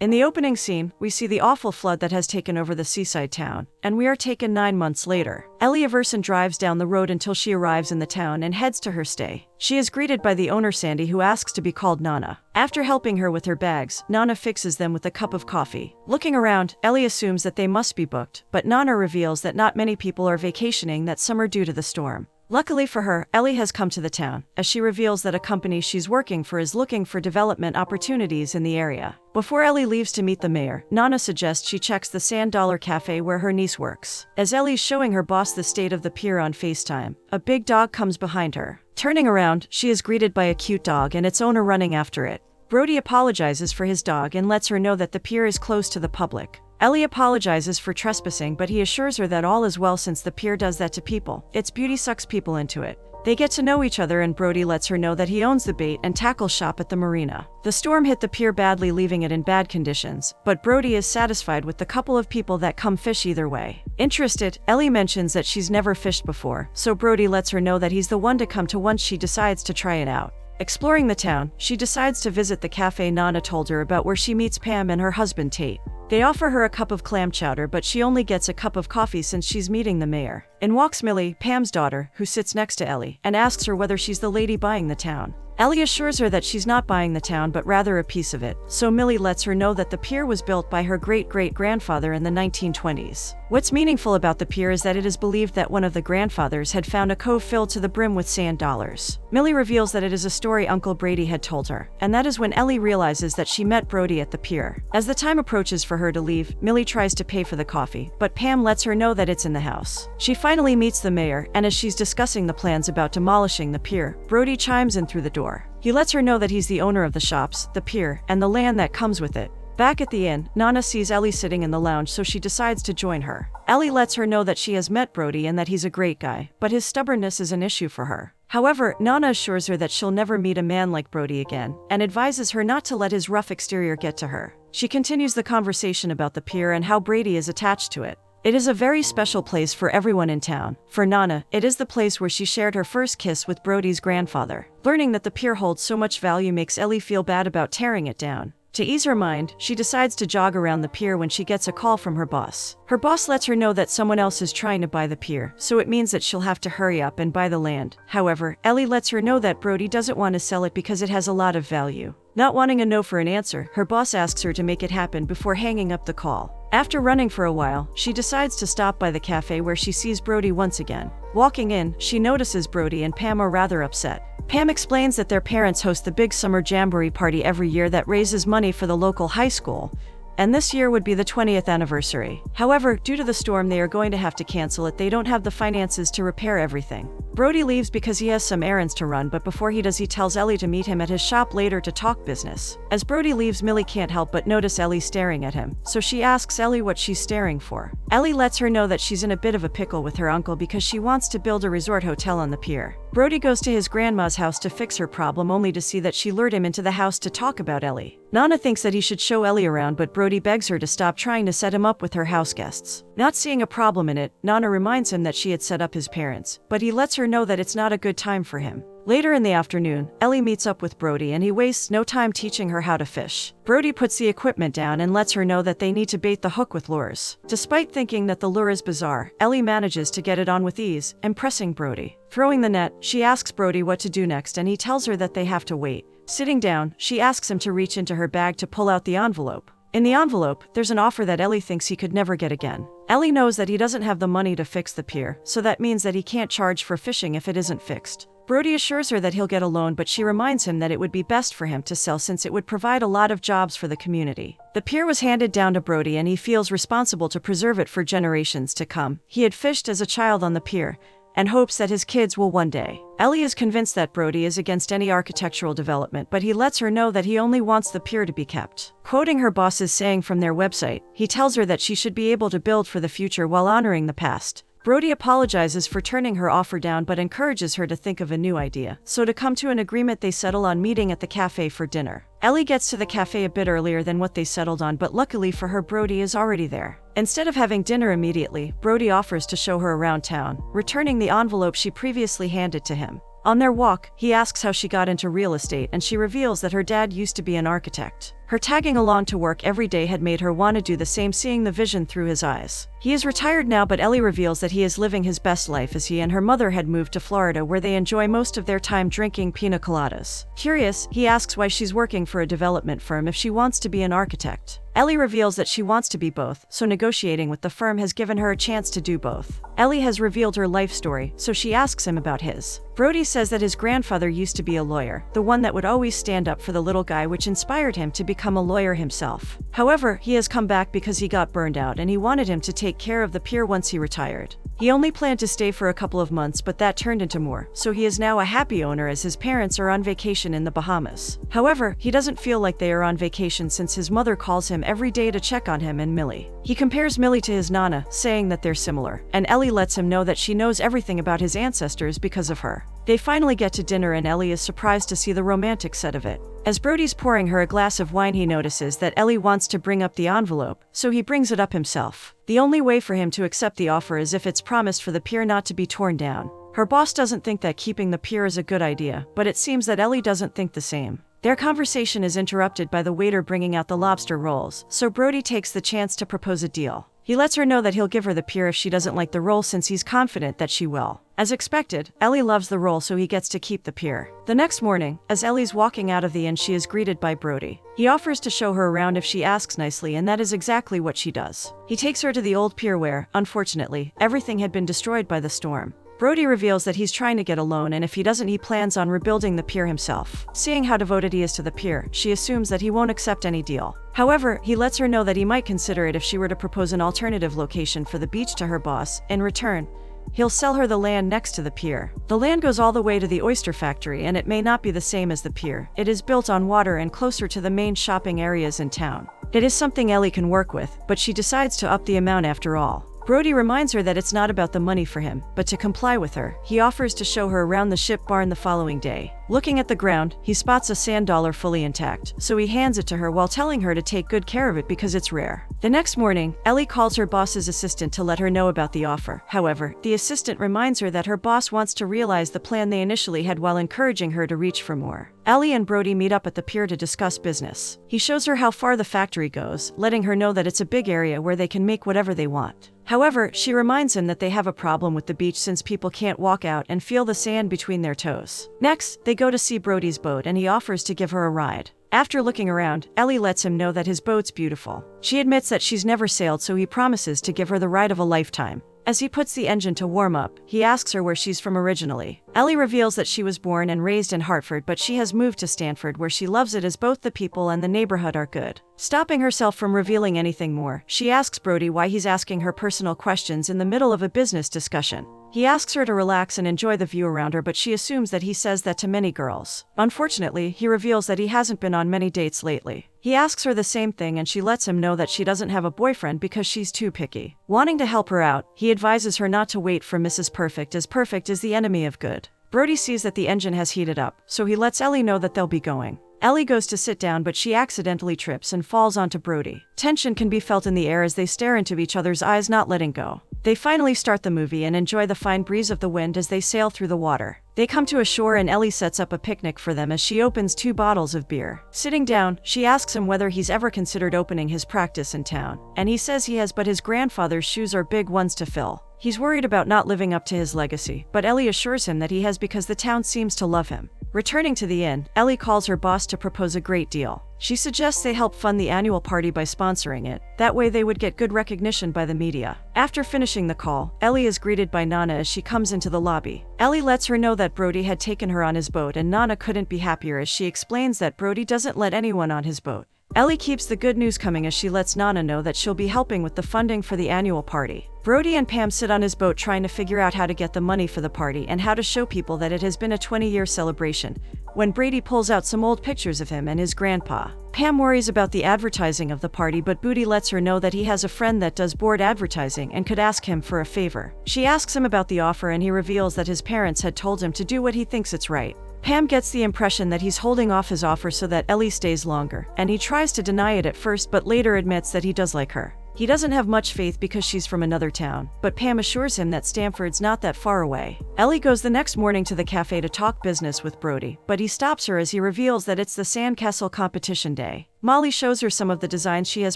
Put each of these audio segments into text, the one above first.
In the opening scene, we see the awful flood that has taken over the seaside town, and we are taken 9 months later. Ellie Everson drives down the road until she arrives in the town and heads to her stay. She is greeted by the owner Sandy, who asks to be called Nana. After helping her with her bags, Nana fixes them with a cup of coffee. Looking around, Ellie assumes that they must be booked, but Nana reveals that not many people are vacationing that summer due to the storm. Luckily for her, Ellie has come to the town, as she reveals that a company she's working for is looking for development opportunities in the area. Before Ellie leaves to meet the mayor, Nana suggests she checks the $100 cafe where her niece works. As Ellie's showing her boss the state of the pier on FaceTime, a big dog comes behind her. Turning around, she is greeted by a cute dog and its owner running after it. Brody apologizes for his dog and lets her know that the pier is closed to the public. Ellie apologizes for trespassing, but he assures her that all is well since the pier does that to people. Its beauty sucks people into it. They get to know each other and Brody lets her know that he owns the bait and tackle shop at the marina. The storm hit the pier badly, leaving it in bad conditions, but Brody is satisfied with the couple of people that come fish either way. Interested, Ellie mentions that she's never fished before, so Brody lets her know that he's the one to come to once she decides to try it out. Exploring the town, she decides to visit the cafe Nana told her about, where she meets Pam and her husband Tate. They offer her a cup of clam chowder, but she only gets a cup of coffee since she's meeting the mayor. In walks Millie, Pam's daughter, who sits next to Ellie, and asks her whether she's the lady buying the town. Ellie assures her that she's not buying the town but rather a piece of it, so Millie lets her know that the pier was built by her great-great-grandfather in the 1920s. What's meaningful about the pier is that it is believed that one of the grandfathers had found a cove filled to the brim with sand dollars. Millie reveals that it is a story Uncle Brady had told her, and that is when Ellie realizes that she met Brody at the pier. As the time approaches for her to leave, Millie tries to pay for the coffee, but Pam lets her know that it's in the house. She finally meets the mayor, and as she's discussing the plans about demolishing the pier, Brody chimes in through the door. He lets her know that he's the owner of the shops, the pier, and the land that comes with it. Back at the inn, Nana sees Ellie sitting in the lounge, so she decides to join her. Ellie lets her know that she has met Brody and that he's a great guy, but his stubbornness is an issue for her. However, Nana assures her that she'll never meet a man like Brody again, and advises her not to let his rough exterior get to her. She continues the conversation about the pier and how Brady is attached to it. It is a very special place for everyone in town. For Nana, it is the place where she shared her first kiss with Brody's grandfather. Learning that the pier holds so much value makes Ellie feel bad about tearing it down. To ease her mind, she decides to jog around the pier when she gets a call from her boss. Her boss lets her know that someone else is trying to buy the pier, so it means that she'll have to hurry up and buy the land. However, Ellie lets her know that Brody doesn't want to sell it because it has a lot of value. Not wanting a no for an answer, her boss asks her to make it happen before hanging up the call. After running for a while, she decides to stop by the cafe where she sees Brody once again. Walking in, she notices Brody and Pam are rather upset. Pam explains that their parents host the big summer jamboree party every year that raises money for the local high school, and this year would be the 20th anniversary. However, due to the storm, they are going to have to cancel it. They don't have the finances to repair everything. Brody leaves because he has some errands to run, but before he does, he tells Ellie to meet him at his shop later to talk business. As Brody leaves, Millie can't help but notice Ellie staring at him, so she asks Ellie what she's staring for. Ellie lets her know that she's in a bit of a pickle with her uncle because she wants to build a resort hotel on the pier. Brody goes to his grandma's house to fix her problem, only to see that she lured him into the house to talk about Ellie. Nana thinks that he should show Ellie around, but Brody begs her to stop trying to set him up with her house guests. Not seeing a problem in it, Nana reminds him that she had set up his parents, but he lets her know that it's not a good time for him. Later in the afternoon, Ellie meets up with Brody and he wastes no time teaching her how to fish. Brody puts the equipment down and lets her know that they need to bait the hook with lures. Despite thinking that the lure is bizarre, Ellie manages to get it on with ease, impressing Brody. Throwing the net, she asks Brody what to do next and he tells her that they have to wait. Sitting down, she asks him to reach into her bag to pull out the envelope. In the envelope, there's an offer that Ellie thinks he could never get again. Ellie knows that he doesn't have the money to fix the pier, so that means that he can't charge for fishing if it isn't fixed. Brody assures her that he'll get a loan, but she reminds him that it would be best for him to sell since it would provide a lot of jobs for the community. The pier was handed down to Brody and he feels responsible to preserve it for generations to come. He had fished as a child on the pier and hopes that his kids will one day. Ellie is convinced that Brody is against any architectural development, but he lets her know that he only wants the pier to be kept. Quoting her boss's saying from their website, he tells her that she should be able to build for the future while honoring the past. Brody apologizes for turning her offer down but encourages her to think of a new idea. So to come to an agreement, they settle on meeting at the cafe for dinner. Ellie gets to the cafe a bit earlier than what they settled on, but luckily for her, Brody is already there. Instead of having dinner immediately, Brody offers to show her around town, returning the envelope she previously handed to him. On their walk, he asks how she got into real estate and she reveals that her dad used to be an architect. Her tagging along to work every day had made her want to do the same, seeing the vision through his eyes. He is retired now, but Ellie reveals that he is living his best life as he and her mother had moved to Florida, where they enjoy most of their time drinking pina coladas. Curious, he asks why she's working for a development firm if she wants to be an architect. Ellie reveals that she wants to be both, so negotiating with the firm has given her a chance to do both. Ellie has revealed her life story, so she asks him about his. Brody says that his grandfather used to be a lawyer, the one that would always stand up for the little guy, which inspired him to become a lawyer himself. However, he has come back because he got burned out and he wanted him to take care of the pier once he retired. He only planned to stay for a couple of months, but that turned into more, so he is now a happy owner as his parents are on vacation in the Bahamas. However, he doesn't feel like they are on vacation since his mother calls him every day to check on him and Millie. He compares Millie to his Nana, saying that they're similar, and Ellie lets him know that she knows everything about his ancestors because of her. They finally get to dinner and Ellie is surprised to see the romantic side of it. As Brody's pouring her a glass of wine, he notices that Ellie wants to bring up the envelope, so he brings it up himself. The only way for him to accept the offer is if it's promised for the pier not to be torn down. Her boss doesn't think that keeping the pier is a good idea, but it seems that Ellie doesn't think the same. Their conversation is interrupted by the waiter bringing out the lobster rolls, so Brody takes the chance to propose a deal. He lets her know that he'll give her the pier if she doesn't like the roll, since he's confident that she will. As expected, Ellie loves the roll, so he gets to keep the pier. The next morning, as Ellie's walking out of the inn, she is greeted by Brody. He offers to show her around if she asks nicely, and that is exactly what she does. He takes her to the old pier where, unfortunately, everything had been destroyed by the storm. Brody reveals that he's trying to get a loan, and if he doesn't, he plans on rebuilding the pier himself. Seeing how devoted he is to the pier, she assumes that he won't accept any deal. However, he lets her know that he might consider it if she were to propose an alternative location for the beach to her boss. In return, he'll sell her the land next to the pier. The land goes all the way to the oyster factory, and it may not be the same as the pier. It is built on water and closer to the main shopping areas in town. It is something Ellie can work with, but she decides to up the amount after all. Brody reminds her that it's not about the money for him, but to comply with her, he offers to show her around the ship barn the following day. Looking at the ground, he spots a sand dollar fully intact, so he hands it to her while telling her to take good care of it because it's rare. The next morning, Ellie calls her boss's assistant to let her know about the offer. However, the assistant reminds her that her boss wants to realize the plan they initially had while encouraging her to reach for more. Ellie and Brody meet up at the pier to discuss business. He shows her how far the factory goes, letting her know that it's a big area where they can make whatever they want. However, she reminds him that they have a problem with the beach since people can't walk out and feel the sand between their toes. Next, they go to see Brody's boat and he offers to give her a ride. After looking around, Ellie lets him know that his boat's beautiful. She admits that she's never sailed, so he promises to give her the ride of a lifetime. As he puts the engine to warm up, he asks her where she's from originally. Ellie reveals that she was born and raised in Hartford, but she has moved to Stanford, where she loves it as both the people and the neighborhood are good. Stopping herself from revealing anything more, she asks Brody why he's asking her personal questions in the middle of a business discussion. He asks her to relax and enjoy the view around her, but she assumes that he says that to many girls. Unfortunately, he reveals that he hasn't been on many dates lately. He asks her the same thing and she lets him know that she doesn't have a boyfriend because she's too picky. Wanting to help her out, he advises her not to wait for Mrs. Perfect, as perfect is the enemy of good. Brody sees that the engine has heated up, so he lets Ellie know that they'll be going. Ellie goes to sit down, but she accidentally trips and falls onto Brody. Tension can be felt in the air as they stare into each other's eyes, not letting go. They finally start the movie and enjoy the fine breeze of the wind as they sail through the water. They come to a shore and Ellie sets up a picnic for them as she opens 2 bottles of beer. Sitting down, she asks him whether he's ever considered opening his practice in town, and he says he has, but his grandfather's shoes are big ones to fill. He's worried about not living up to his legacy, but Ellie assures him that he has because the town seems to love him. Returning to the inn, Ellie calls her boss to propose a great deal. She suggests they help fund the annual party by sponsoring it. That way they would get good recognition by the media. After finishing the call, Ellie is greeted by Nana as she comes into the lobby. Ellie lets her know that Brody had taken her on his boat, and Nana couldn't be happier as she explains that Brody doesn't let anyone on his boat. Ellie keeps the good news coming as she lets Nana know that she'll be helping with the funding for the annual party. Brody and Pam sit on his boat trying to figure out how to get the money for the party and how to show people that it has been a 20-year celebration, when Brady pulls out some old pictures of him and his grandpa. Pam worries about the advertising of the party, but Booty lets her know that he has a friend that does board advertising and could ask him for a favor. She asks him about the offer and he reveals that his parents had told him to do what he thinks it's right. Pam gets the impression that he's holding off his offer so that Ellie stays longer, and he tries to deny it at first but later admits that he does like her. He doesn't have much faith because she's from another town, but Pam assures him that Stamford's not that far away. Ellie goes the next morning to the cafe to talk business with Brody, but he stops her as he reveals that it's the Sandcastle Competition day. Molly shows her some of the designs she has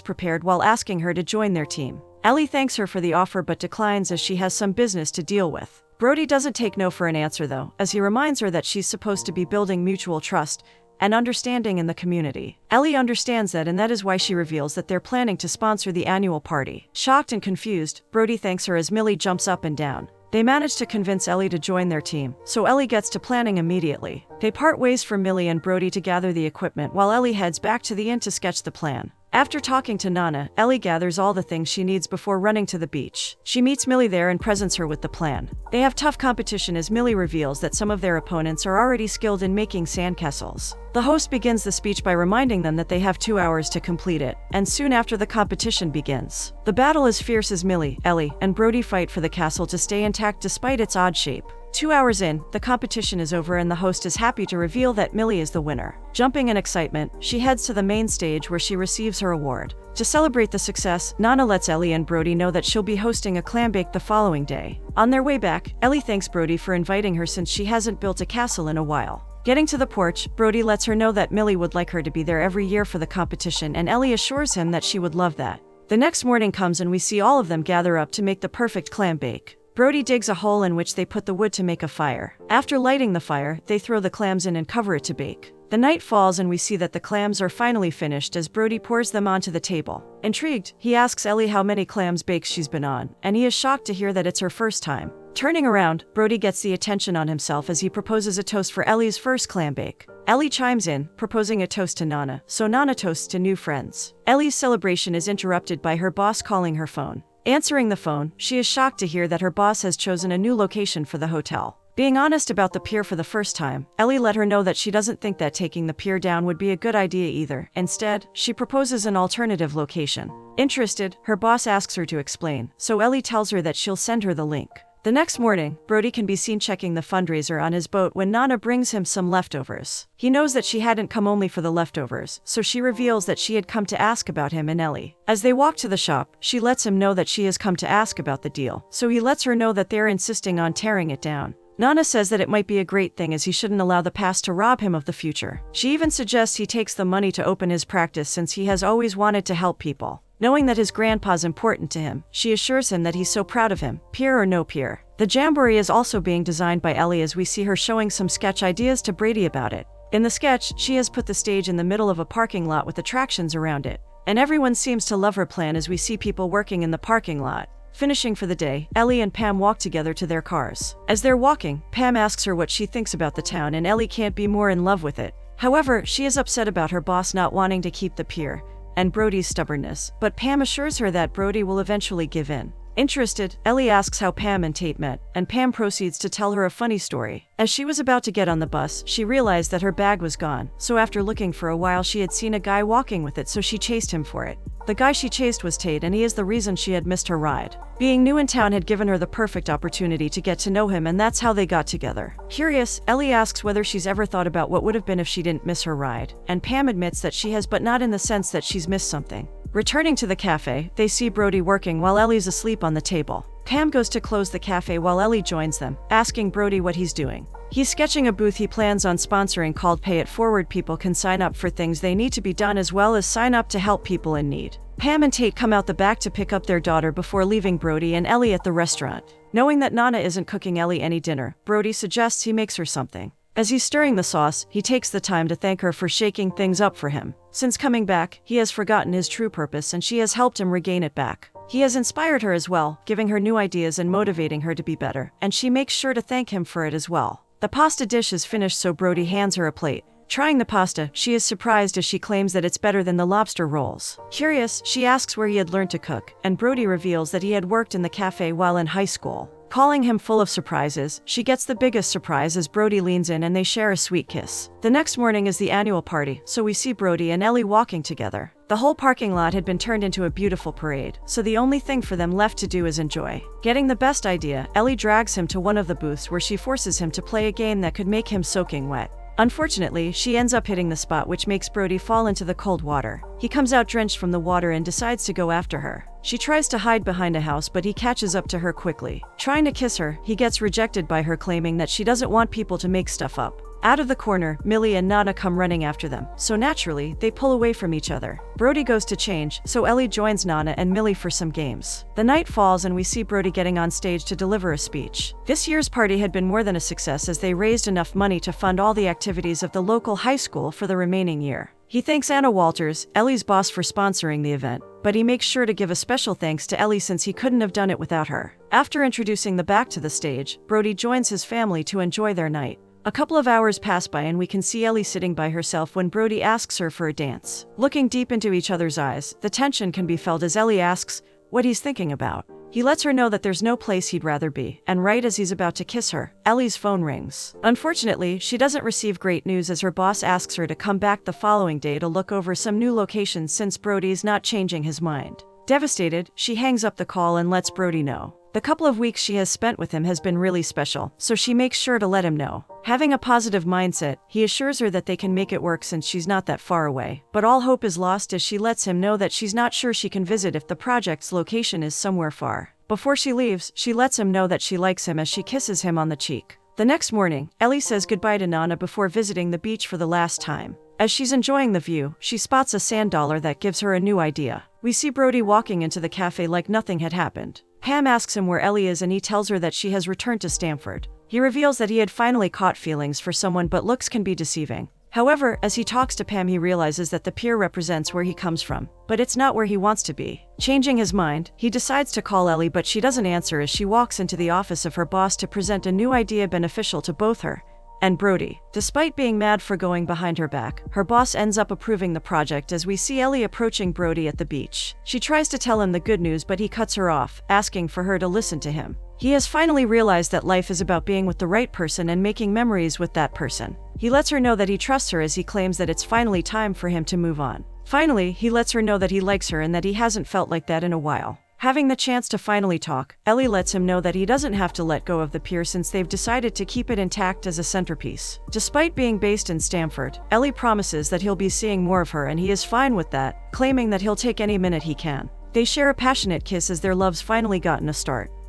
prepared while asking her to join their team. Ellie thanks her for the offer but declines as she has some business to deal with. Brody doesn't take no for an answer though, as he reminds her that she's supposed to be building mutual trust and understanding in the community. Ellie understands that, and that is why she reveals that they're planning to sponsor the annual party. Shocked and confused, Brody thanks her as Millie jumps up and down. They manage to convince Ellie to join their team, so Ellie gets to planning immediately. They part ways for Millie and Brody to gather the equipment while Ellie heads back to the inn to sketch the plan. After talking to Nana, Ellie gathers all the things she needs before running to the beach. She meets Millie there and presents her with the plan. They have tough competition as Millie reveals that some of their opponents are already skilled in making sandcastles. The host begins the speech by reminding them that they have 2 hours to complete it, and soon after the competition begins. The battle is fierce as Millie, Ellie, and Brody fight for the castle to stay intact despite its odd shape. 2 hours in, the competition is over and the host is happy to reveal that Millie is the winner. Jumping in excitement, she heads to the main stage where she receives her award. To celebrate the success, Nana lets Ellie and Brody know that she'll be hosting a Clambake the following day. On their way back, Ellie thanks Brody for inviting her since she hasn't built a castle in a while. Getting to the porch, Brody lets her know that Millie would like her to be there every year for the competition, and Ellie assures him that she would love that. The next morning comes and we see all of them gather up to make the perfect clambake. Brody digs a hole in which they put the wood to make a fire. After lighting the fire, they throw the clams in and cover it to bake. The night falls and we see that the clams are finally finished as Brody pours them onto the table. Intrigued, he asks Ellie how many clams bakes she's been on, and he is shocked to hear that it's her first time. Turning around, Brody gets the attention on himself as he proposes a toast for Ellie's first clambake. Ellie chimes in, proposing a toast to Nana, so Nana toasts to new friends. Ellie's celebration is interrupted by her boss calling her phone. Answering the phone, she is shocked to hear that her boss has chosen a new location for the hotel. Being honest about the pier for the first time, Ellie let her know that she doesn't think that taking the pier down would be a good idea either. Instead, she proposes an alternative location. Interested, her boss asks her to explain, so Ellie tells her that she'll send her the link. The next morning, Brody can be seen checking the fundraiser on his boat when Nana brings him some leftovers. He knows that she hadn't come only for the leftovers, so she reveals that she had come to ask about him and Ellie. As they walk to the shop, she lets him know that she has come to ask about the deal, so he lets her know that they're insisting on tearing it down. Nana says that it might be a great thing as he shouldn't allow the past to rob him of the future. She even suggests he takes the money to open his practice since he has always wanted to help people. Knowing that his grandpa's important to him, she assures him that he's so proud of him, pier or no pier. The Jamboree is also being designed by Ellie as we see her showing some sketch ideas to Brady about it. In the sketch, she has put the stage in the middle of a parking lot with attractions around it. And everyone seems to love her plan as we see people working in the parking lot. Finishing for the day, Ellie and Pam walk together to their cars. As they're walking, Pam asks her what she thinks about the town and Ellie can't be more in love with it. However, she is upset about her boss not wanting to keep the pier and Brody's stubbornness, but Pam assures her that Brody will eventually give in. Interested, Ellie asks how Pam and Tate met, and Pam proceeds to tell her a funny story. As she was about to get on the bus, she realized that her bag was gone, so after looking for a while she had seen a guy walking with it, so she chased him for it. The guy she chased was Tate, and he is the reason she had missed her ride. Being new in town had given her the perfect opportunity to get to know him, and that's how they got together. Curious, Ellie asks whether she's ever thought about what would have been if she didn't miss her ride, and Pam admits that she has, but not in the sense that she's missed something. Returning to the cafe, they see Brody working while Ellie's asleep on the table. Pam goes to close the cafe while Ellie joins them, asking Brody what he's doing. He's sketching a booth he plans on sponsoring called Pay It Forward. People can sign up for things they need to be done as well as sign up to help people in need. Pam and Tate come out the back to pick up their daughter before leaving Brody and Ellie at the restaurant. Knowing that Nana isn't cooking Ellie any dinner, Brody suggests he makes her something. As he's stirring the sauce, he takes the time to thank her for shaking things up for him. Since coming back, he has forgotten his true purpose and she has helped him regain it back. He has inspired her as well, giving her new ideas and motivating her to be better, and she makes sure to thank him for it as well. The pasta dish is finished, so Brody hands her a plate. Trying the pasta, she is surprised as she claims that it's better than the lobster rolls. Curious, she asks where he had learned to cook, and Brody reveals that he had worked in the cafe while in high school. Calling him full of surprises, she gets the biggest surprise as Brody leans in and they share a sweet kiss. The next morning is the annual party, so we see Brody and Ellie walking together. The whole parking lot had been turned into a beautiful parade, so the only thing for them left to do is enjoy. Getting the best idea, Ellie drags him to one of the booths where she forces him to play a game that could make him soaking wet. Unfortunately, she ends up hitting the spot, which makes Brody fall into the cold water. He comes out drenched from the water and decides to go after her. She tries to hide behind a house, but he catches up to her quickly. Trying to kiss her, he gets rejected by her, claiming that she doesn't want people to make stuff up. Out of the corner, Millie and Nana come running after them, so naturally, they pull away from each other. Brody goes to change, so Ellie joins Nana and Millie for some games. The night falls and we see Brody getting on stage to deliver a speech. This year's party had been more than a success, as they raised enough money to fund all the activities of the local high school for the remaining year. He thanks Anna Walters, Ellie's boss, for sponsoring the event, but he makes sure to give a special thanks to Ellie since he couldn't have done it without her. After introducing the back to the stage, Brody joins his family to enjoy their night. A couple of hours pass by and we can see Ellie sitting by herself when Brody asks her for a dance. Looking deep into each other's eyes, the tension can be felt as Ellie asks what he's thinking about. He lets her know that there's no place he'd rather be, and right as he's about to kiss her, Ellie's phone rings. Unfortunately, she doesn't receive great news, as her boss asks her to come back the following day to look over some new locations since Brody's not changing his mind. Devastated, she hangs up the call and lets Brody know. The couple of weeks she has spent with him has been really special, so she makes sure to let him know. Having a positive mindset, he assures her that they can make it work since she's not that far away. But all hope is lost as she lets him know that she's not sure she can visit if the project's location is somewhere far. Before she leaves, she lets him know that she likes him as she kisses him on the cheek. The next morning, Ellie says goodbye to Nana before visiting the beach for the last time. As she's enjoying the view, she spots a sand dollar that gives her a new idea. We see Brody walking into the cafe like nothing had happened. Pam asks him where Ellie is and he tells her that she has returned to Stamford. He reveals that he had finally caught feelings for someone, but looks can be deceiving. However, as he talks to Pam, he realizes that the pier represents where he comes from, but it's not where he wants to be. Changing his mind, he decides to call Ellie, but she doesn't answer as she walks into the office of her boss to present a new idea beneficial to both her and Brody. Despite being mad for going behind her back, her boss ends up approving the project as we see Ellie approaching Brody at the beach. She tries to tell him the good news, but he cuts her off, asking for her to listen to him. He has finally realized that life is about being with the right person and making memories with that person. He lets her know that he trusts her as he claims that it's finally time for him to move on. Finally, he lets her know that he likes her and that he hasn't felt like that in a while. Having the chance to finally talk, Ellie lets him know that he doesn't have to let go of the pier since they've decided to keep it intact as a centerpiece. Despite being based in Stamford, Ellie promises that he'll be seeing more of her and he is fine with that, claiming that he'll take any minute he can. They share a passionate kiss as their love's finally gotten a start.